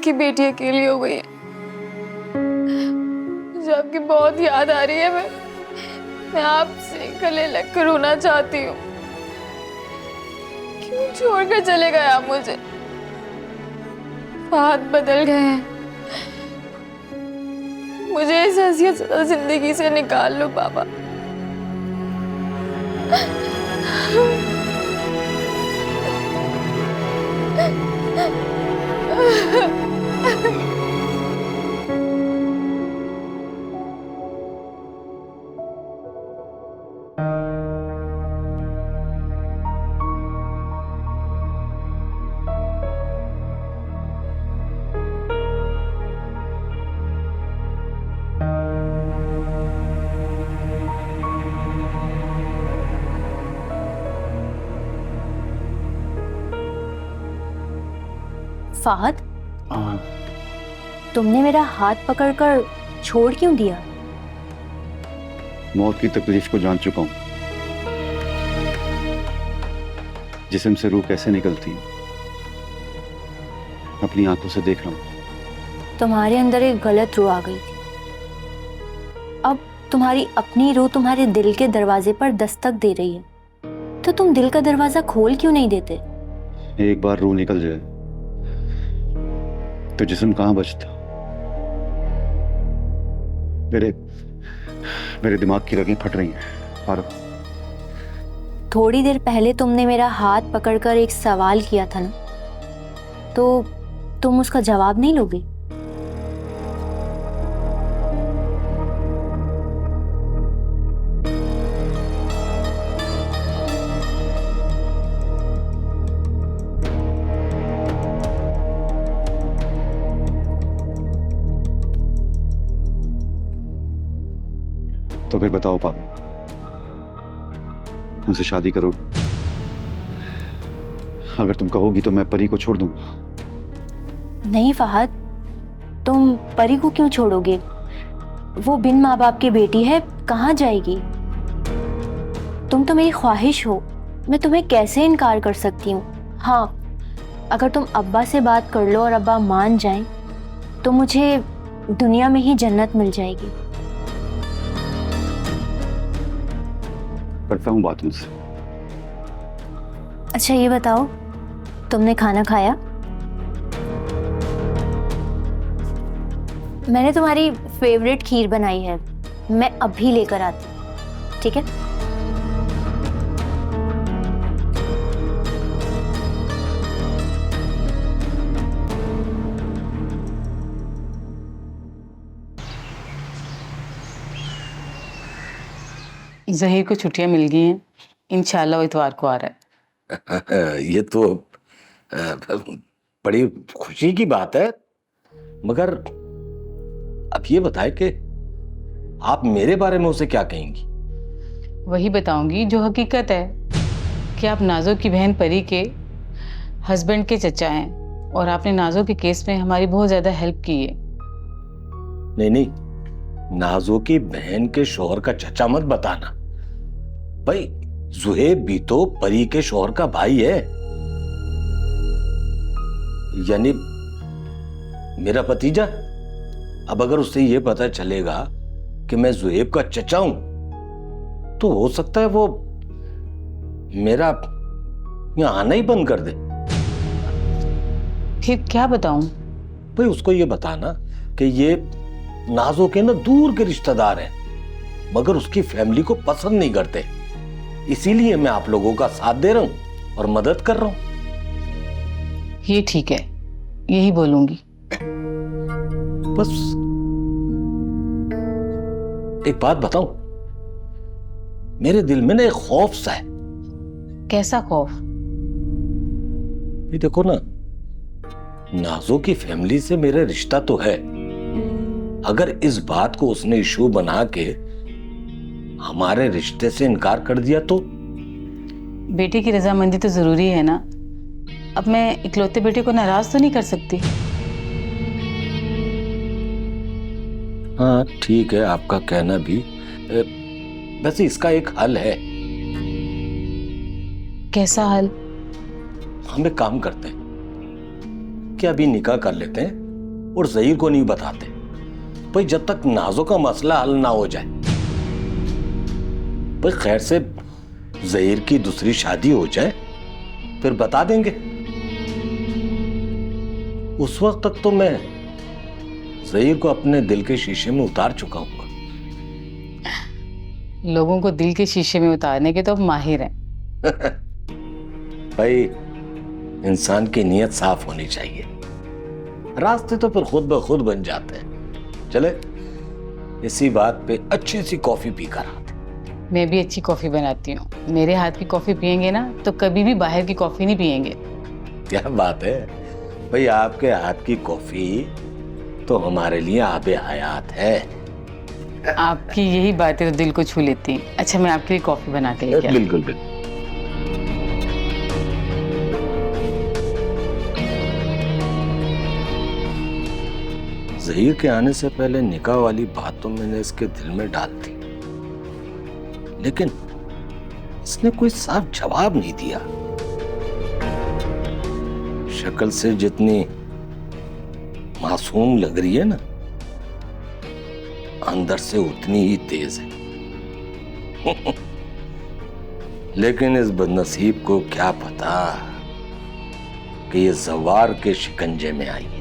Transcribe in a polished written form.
आपकी बेटी अकेली हो गई है। मुझे आपकी बहुत याद आ रही है। मैं आपसे गले लगकर रोना चाहती हूँ। क्यों छोड़कर चले गए आप मुझे? बात बदल गए हैं। मुझे इस हसीन जिंदगी से निकाल लो बाबा। फाहद, तुमने मेरा हाथ पकड़कर छोड़ क्यों दिया? मौत की तकलीफ को जान चुका हूं। जिस्म से रूह कैसे निकलती है अपनी आंखों से देख रहा हूं। तुम्हारे अंदर एक गलत रूह आ गई थी। अब तुम्हारी अपनी रूह तुम्हारे दिल के दरवाजे पर दस्तक दे रही है, तो तुम दिल का दरवाजा खोल क्यों नहीं देते? एक बार रूह निकल जाए तो जिस्म कहां बचता। मेरे दिमाग की रगें फट रही हैं आरव। थोड़ी देर पहले तुमने मेरा हाथ पकड़कर एक सवाल किया था ना, तो तुम उसका जवाब नहीं लोगे? तो फिर बताओ पापा, मुझसे शादी करोगे? अगर तुम कहोगी तो मैं परी को छोड़ दूंगा। नहीं फहद, तुम परी को क्यों छोड़ोगे? वो बिन माँ बाप की बेटी है, कहाँ जाएगी? तुम तो मेरी ख्वाहिश हो, मैं तुम्हें कैसे इनकार कर सकती हूँ? हाँ, अगर तुम अब्बा से बात कर लो और अब्बा मान जाएं, तो मुझे दुनिया में ही जन्नत मिल जाएगी। करता हूँ बात उनसे। अच्छा ये बताओ, तुमने खाना खाया? मैंने तुम्हारी फेवरेट खीर बनाई है, मैं अभी लेकर आती हूँ, ठीक है? ज़हीर को छुट्टियां मिल गई हैं, इंशाल्लाह वो इतवार को आ रहा है। ये तो बड़ी खुशी की बात है, मगर अब ये बताए कि आप मेरे बारे में उसे क्या कहेंगी? वही बताऊंगी जो हकीकत है कि आप नाजो की बहन परी के हस्बैंड के चचा हैं और आपने नाजो के केस में हमारी बहुत ज्यादा हेल्प की है। नहीं नहीं, नाजो की बहन के शौहर का चचा मत बताना भाई। जुहेब भी तो परी के शौहर का भाई है, यानी मेरा भतीजा। अब अगर उससे ये पता चलेगा कि मैं जुहेब का चचा हूं, तो हो सकता है वो मेरा यहां आना ही बंद कर दे। फिर क्या बताऊं? भाई उसको ये बताना कि ये नाजो के ना दूर के रिश्तेदार हैं, मगर उसकी फैमिली को पसंद नहीं करते, इसीलिए मैं आप लोगों का साथ दे रहा हूं और मदद कर रहा हूं। ये ठीक है, यही बोलूंगी। बस एक बात बताऊं, मेरे दिल में ना एक खौफ सा है। कैसा खौफ? ये देखो ना, नाजो की फैमिली से मेरा रिश्ता तो है, अगर इस बात को उसने इशू बना के हमारे रिश्ते से इनकार कर दिया तो? बेटे की रजामंदी तो जरूरी है ना। अब मैं इकलौते बेटे को नाराज तो नहीं कर सकती। हाँ ठीक है, आपका कहना भी। वैसे इसका एक हल है। कैसा हल? हम एक काम करते हैं कि अभी निकाह कर लेते हैं, और ज़हीर को नहीं बताते भाई, जब तक नाजो का मसला हल ना हो जाए। भाई खैर से ज़हीर की दूसरी शादी हो जाए फिर बता देंगे। उस वक्त तक तो मैं ज़हीर को अपने दिल के शीशे में उतार चुका हूँ। लोगों को दिल के शीशे में उतारने के तो अब माहिर हैं। भाई इंसान की नीयत साफ होनी चाहिए, रास्ते तो फिर खुद ब खुद बन जाते हैं। चले इसी बात पे अच्छी सी कॉफी पी कर आते। मैं भी अच्छी कॉफी बनाती हूँ। मेरे हाथ की कॉफी पियेंगे ना तो कभी भी बाहर की कॉफी नहीं पियेंगे। क्या बात है भाई, आपके हाथ की कॉफी तो हमारे लिए आबे हयात है। आपकी यही बातें तो दिल को छू लेती हैं। अच्छा, मैं आपके लिए कॉफी बना के लेके आती हूँ। बिल्कुल बिल्कुल। ज़हीर के आने से पहले निकाह वाली बात तो मैंने इसके दिल में डाल दी, लेकिन इसने कोई साफ जवाब नहीं दिया। शक्ल से जितनी मासूम लग रही है ना, अंदर से उतनी ही तेज है। लेकिन इस बदनसीब को क्या पता कि ये जवार के शिकंजे में आई है।